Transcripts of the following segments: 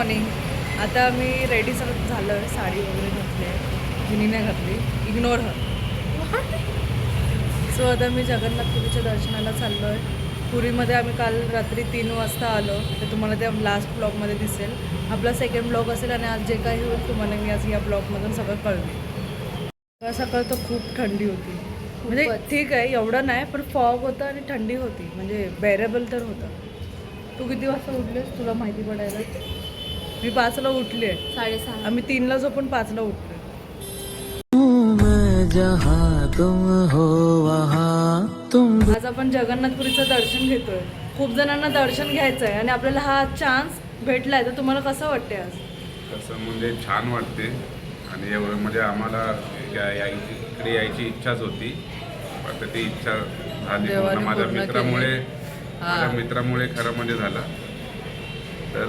Morning. आता मी ready सगळं झालं आहे, साडी वगैरे घातली आहे, हिनी नाही घातली, इग्नोर हर. सो आता मी जगन्नाथपुरीच्या दर्शनाला चाललो आहे. पुरीमध्ये आम्ही काल रात्री 3 वाजता आलो, तर तुम्हाला त्या लास्ट ब्लॉगमध्ये दिसेल. आपला सेकंड ब्लॉग असेल आणि आज जे काही होईल तुम्हाला मी आज या ब्लॉगमधून सगळं कळवेन. सकाळ तर खूप थंडी होती, म्हणजे ठीक आहे एवढं नाही, पण फॉग होतं आणि थंडी होती, म्हणजे बेरेबल तर होतं. तू किती वाजता उठलेस तुला माहिती पडायला? मी 5ला उठले, 6:30. आम्ही 3ला झोपून 5ला उठलो. आज आपण जगन्नाथपुरीचं दर्शन घेतोय. खूप जणांना दर्शन घ्यायचं आहे आणि आपल्याला हा चान्स भेटलाय, तर तुम्हाला कसं वाटतंय आज? कसं म्हणजे छान वाटते आणि एवढं म्हणजे आम्हाला इकडे यायची इच्छाच होती, पण ती इच्छा झाली पूर्ण माझ्या मित्रामुळे खरं म्हणजे झालं. तर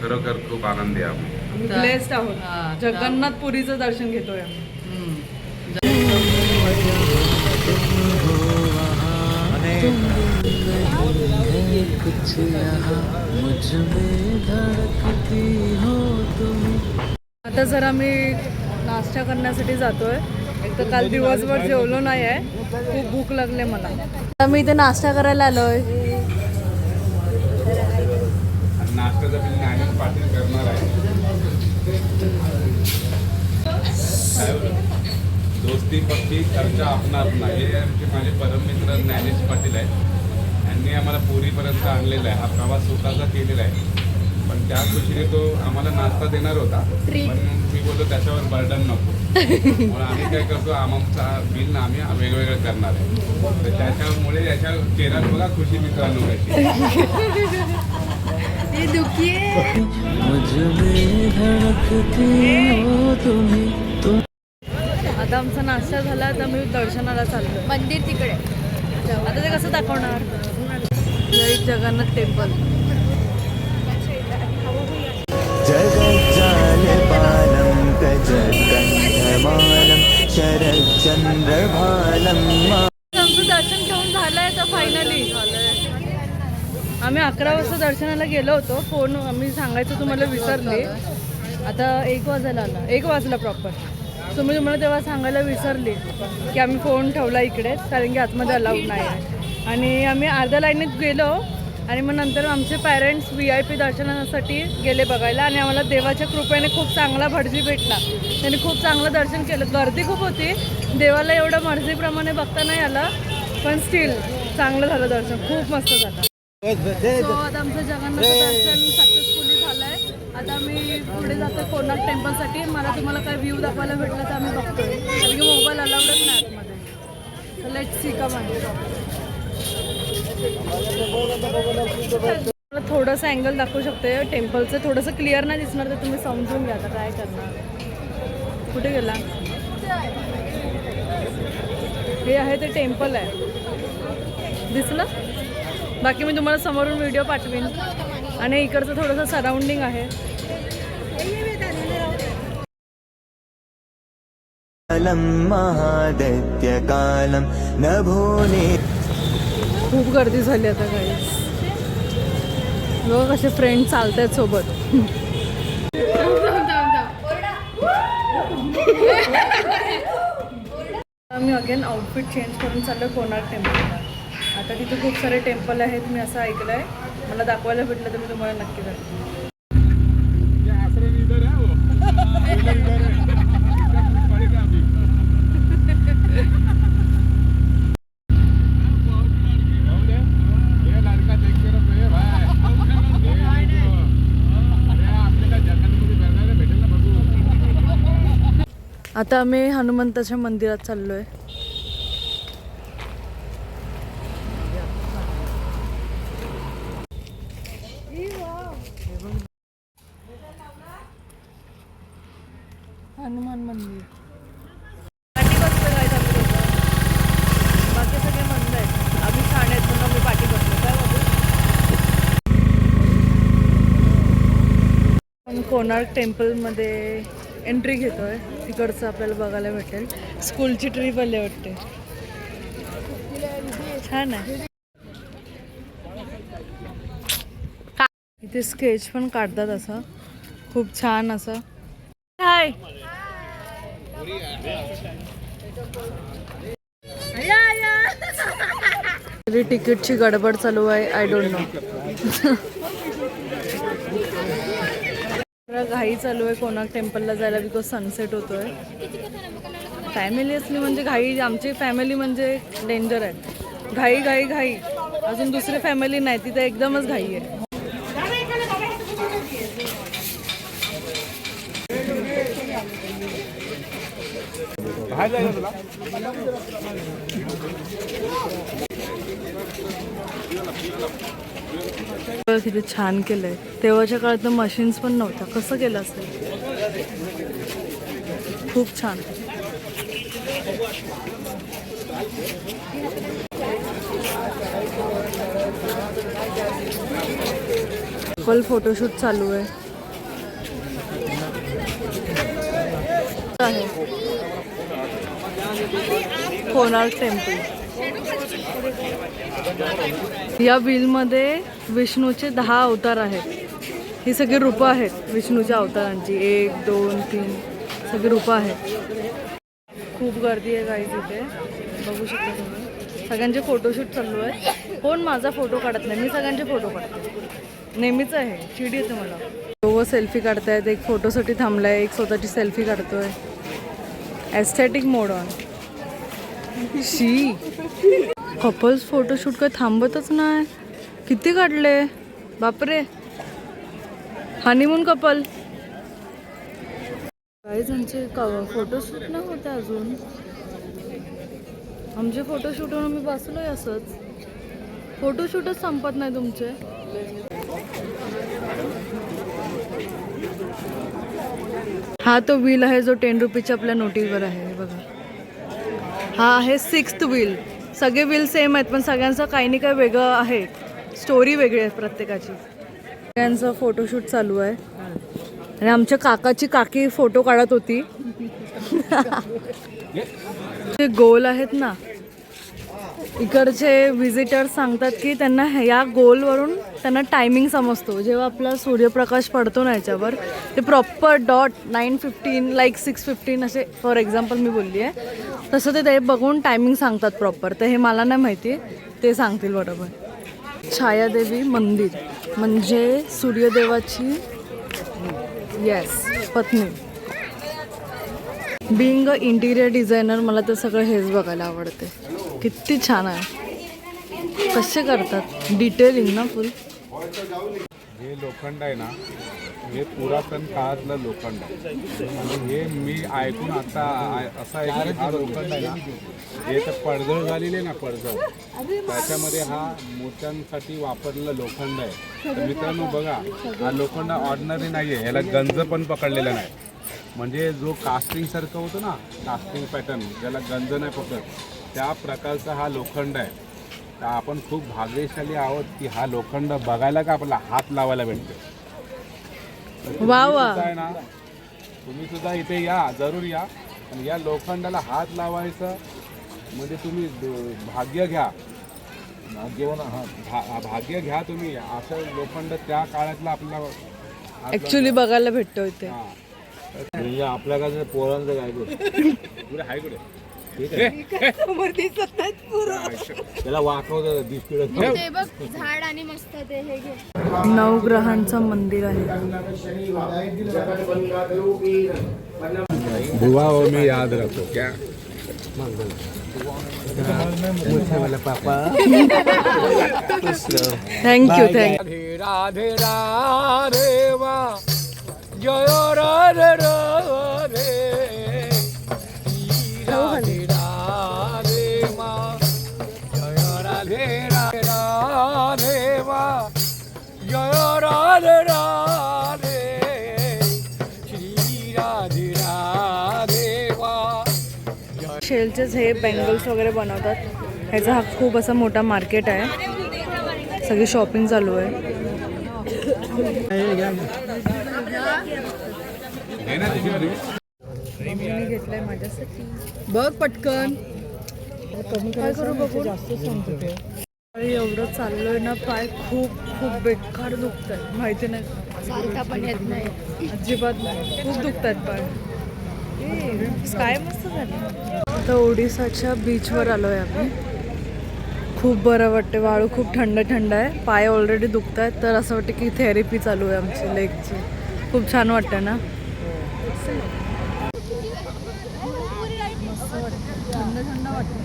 खरोखर खूप आनंदी आहे आम्ही. ब्लेस्ड आहोत. जगन्नाथपुरीचं दर्शन घेतोय आम्ही. आता जर आम्ही नाश्ता करण्यासाठी जातोय. एक तर काल दिवसभर जेवलो नाही आहे, खूप भूक लागले मला. आता मी इथे नाश्ता करायला आलोय. नाश्त्याचा बिल ज्ञानेश पाटील करणार आहे. दोस्ती पक्की खर्च आपणा आपला, हे आमचे माझे परममित्र ज्ञानेश पाटील आहेत. त्यांनी आम्हाला पुरीपर्यंत आणलेला आहे. हा प्रवास स्वतःचा केलेला आहे, पण त्या खुशीने तो आम्हाला नाश्ता देणार होता, पण मी बोललो त्याच्यावर बर्डन नको. म्हणून आम्ही काय करतो, आमचा बिल आम्ही वेगवेगळं करणार आहे. तर त्याच्यामुळे याच्या चेहऱ्यात बघा खुशी मित्रांनो कशी. दुखी आहे. आता आमचा नाश्ता झाला, तर मी दर्शनाला चाललो. मंदिर तिकडे. आता ते कसं दाखवणार? जगन्नाथ टेम्पल. आमचं दर्शन घेऊन झालंय तर फायनली आम्ही 11 वाजता दर्शनाला गेलो होतो. फोन आम्ही सांगायचं तुम्हाला विसरले. आता 1 वाजायला आला, 1 वाजला प्रॉपर. सो मी तुम्हाला तेव्हा सांगायला विसरली की आम्ही फोन ठेवला इकडेच, कारण की आतमध्ये अलाउड नाही आहे. आणि आम्ही अर्ध्या लाईनीत गेलो आणि मग नंतर आमचे पॅरेंट्स VIP दर्शनासाठी गेले बघायला, आणि आम्हाला देवाच्या कृपेने खूप चांगला भटजी भेटला. त्यांनी खूप चांगलं दर्शन केलं. गर्दी खूप होती, देवाला एवढं मर्जीप्रमाणे बघता नाही आलं, पण स्टील चांगलं झालं दर्शन, खूप मस्त झालं. सो आता आमचं जगन्नाथ दर्शन सक्सेसफुली झालं आहे. आता आम्ही पुढे जातो कोणार्क टेम्पलसाठी. मला तुम्हाला काय व्ह्यू दाखवायला भेटलं तर आम्ही बघतोय, कारण की मोबाईल अलाउडच नाही आतमध्ये. तर लेट्स सी कम आहे. मला थोडंसं अँगल दाखवू शकते टेम्पलचं. थोडंसं क्लिअर नाही दिसणार, तर तुम्ही समजून घ्या. आता काय करणार. कुठे गेला? हे आहे ते टेम्पल आहे, दिसलं? बाकी मी तुम्हाला समोरून व्हिडिओ पाठवीन. आणि इकडचं थोडंसं सराउंडिंग आहे. खूप गर्दी झाली आता काही. बघ कसे फ्रेंड चालत आहेत सोबत. आम्ही अगेन आउटफिट चेंज करून चाललो कोणार्क टेम्पलला. आता तिथे खूप सारे टेम्पल आहेत, मी असं ऐकलं आहे. मला दाखवायला भेटलं तर मी तुम्हाला नक्की दाखवेन. आता आम्ही हनुमंताच्या मंदिरात चाललोय. हनुमान मंदिर. पाठी बसलो काय चालू होतं, बाकी सगळे मंद आहेत. आम्ही छान आहेत म्हणून आम्ही पाठी बसलो. काय बाबू, आपण कोणार्क टेम्पलमध्ये एंट्री घेतोय. तिकडचं आपल्याला बघायला भेटेल. स्कूलची ट्रिप आली वाटते, छान आहे. इथे स्केच पण काढतात असं. खूप छान असं. हाय तिकीटची गडबड चालू आहे. I don't know. घाई चालू आहे कोणाक टेम्पलला जायला बिकॉज सनसेट होतोय. फॅमिली असली म्हणजे घाई. आमची फॅमिली म्हणजे डेंजर आहे. घाई घाई घाई. अजून दुसरी फॅमिली नाही तिथे एकदमच घाई आहे. किती छान केलंय. तेव्हाच्या काळात मशीन्स पण नव्हत्या. कसं केलं असेल. खूप छान. कपल फोटोशूट चालू आहे. कोणार्क टेम्पल. या व्हीलमध्ये विष्णूचे 10 अवतार आहेत. ही सगळी रूपं आहेत विष्णूच्या अवतारांची. 1 2 3 सगळी रूपं आहेत. खूप गर्दी आहे गाईज इथे. बघू शकता तुम्ही. सगळ्यांचे फोटोशूट चालू आहे. कोण माझा फोटो काढत नाही. मी सगळ्यांचे फोटो काढते. नेहमीच आहे. चिड येते मला. दोघं सेल्फी काढतायत. एक फोटोसाठी थांबलाय. एक स्वतःची सेल्फी काढतोय. Aesthetic mode on. She couples photoshoot काय थांबतच नाही. किती काढले बापरे. Honeymoon couple. काही जणचे फोटोशूट नाही होते अजून. आमचे फोटोशूट होऊन मी बसलोय असंच. फोटोशूटच संपत नाही तुमचे. हा तो व्हील आहे जो 10 रुपीच्या आपल्या नोटीवर आहे. बघा हा आहे 6th व्हील. सगळे व्हील सेम आहेत पण सगळ्यांचं काही नाही काही वेगळं आहे. स्टोरी वेगळी आहे प्रत्येकाची. सगळ्यांचं फोटोशूट चालू आहे. आणि आमच्या काकाची काकी फोटो काढत होती. ते गोल आहेत ना इकडचे व्हिजिटर्स सांगतात की त्यांना या गोलवरून त्यांना टायमिंग समजतो. जेव्हा आपला सूर्यप्रकाश पडतो ना याच्यावर ते प्रॉपर डॉट 9:15 लाईक 6:15 असे फॉर एक्झाम्पल मी बोलली आहे तसं ते बघून टायमिंग सांगतात प्रॉपर. तर हे मला नाही माहिती. ते सांगतील बरोबर. छायादेवी मंदिर म्हणजे सूर्यदेवाची पत्नी. बिंग अ इंटिरियर डिझायनर मला तर सगळं हेच बघायला आवडते. किती छान आहे. कसे करतात डिटेलिंग ना फुल. हे लोखंड आहे ना हे पुरातन काळातलं लोखंड आहे. आणि हे मी ऐकून आता असं आहे की हा लोखंड आहे ना हे तर पडझड झालेली आहे ना पडझड त्याच्यामध्ये हा मोत्यांसाठी वापरलेलं लोखंड आहे. तर मित्रांनो बघा हा लोखंड ऑर्डिनरी नाही आहे. ह्याला गंज पण पकडलेला नाही. म्हणजे जो कास्टिंग सारखं होतं ना कास्टिंग पॅटर्न ज्याला गंज नाही पकडत त्या प्रकारचा हा लोखंड आहे. तर आपण खूप भाग्यशाली आहोत की हा लोखंड बघायला का आपला हात लावायला भेटतो. वा वा आहे ना तुम्ही सुद्धा इथे या जरूर या. आणि या लोखंडाला हात लावायचं म्हणजे तुम्ही भाग्य घ्या. भाग्य घ्या तुम्ही. असं लोखंड त्या काळातला आपला ऍक्च्युली बघायला भेटतो इथे. म्हणजे आपल्याकडे पोरांचं काय कुठे आहे कुठे त्याला वाकवतं दिसतो. झाड आणि मस्त ते हे घे. नवग्रहांचं मंदिर आहे. बुआ हो मी याद रखो क्या पापा थँक्यू. राधे राधे वा जय राधे राधे राधे राधे वा जय राधे राधे वा जय राधे राधे श्री राधे राधे वा. शेलचेच हे बँगल्स वगैरे बनवतात. ह्याचा हा खूप असा मोठा मार्केट आहे. सगळी शॉपिंग चालू आहे. मी घेतलाय माझ्यासाठी. बघ पटकन काय करू बघू. जास्त सांगतो. एवढं चाललोय ना, पाय खूप खूप बेकार दुखत आहेत, माहिती नाही चालता पण येत नाही. अजिबात नाही, खूप दुखत आहेत पाय. स्काय मस्त झालं. आता ओडिसाच्या बीचवर आलोय आम्ही. खूप बरं वाटते, वाळू खूप थंड थंड आहे, पाय ऑलरेडी दुखत आहेत, तर असं वाटतं की थेरपी चालू आहे आमची लेगची. खूप छान वाटतं ना. मस्त वाटतं, थंड थंड वाटतं.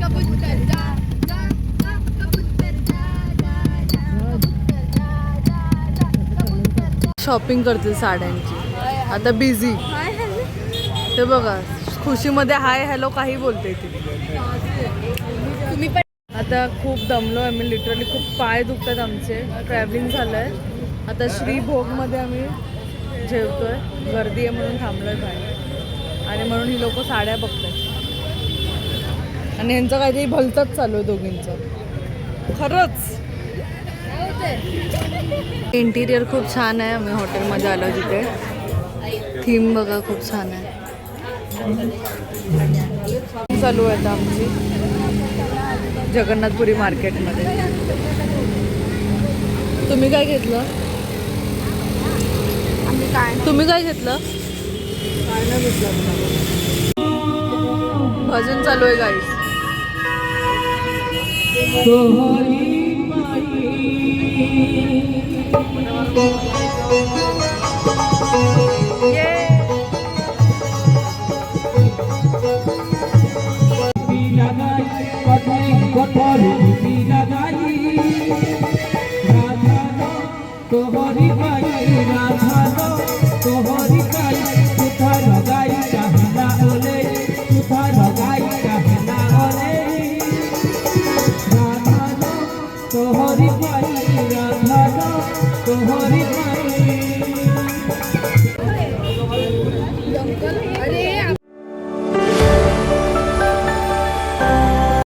कबूतर जा जा जा, कबूतर जा जा जा, कबूतर जा जा जा, कबूतर जा. शॉपिंग करतील साड्यांची, आता बिझी. ते बघा, खुशीमध्ये हाय हॅलो काही बोलते ती. तुम्ही पण आता खूप दमलो आम्ही, लिटरली खूप पाय दुखतात आमचे. ट्रॅव्हलिंग झालं आहे. आता श्रीभोगमध्ये आम्ही जेवतोय, गर्दी आहे म्हणून थांबलोय बाहेर, आणि म्हणून ही लोक साड्या बघतात, आणि ह्यांचं काहीतरी भलतंच चालू आहे दोघींचं. खरंच इंटिरियर खूप छान आहे. आम्ही हॉटेलमध्ये आलो तिथे. थीम बघा खूप छान आहे. चालू आहे आता आमची जगन्नाथपुरी मार्केटमध्ये. तुम्ही काय घेतलं? तुम्ही काय घेतलं? काय नाही घेतलं. भजन चालू आहे गाईस. अरे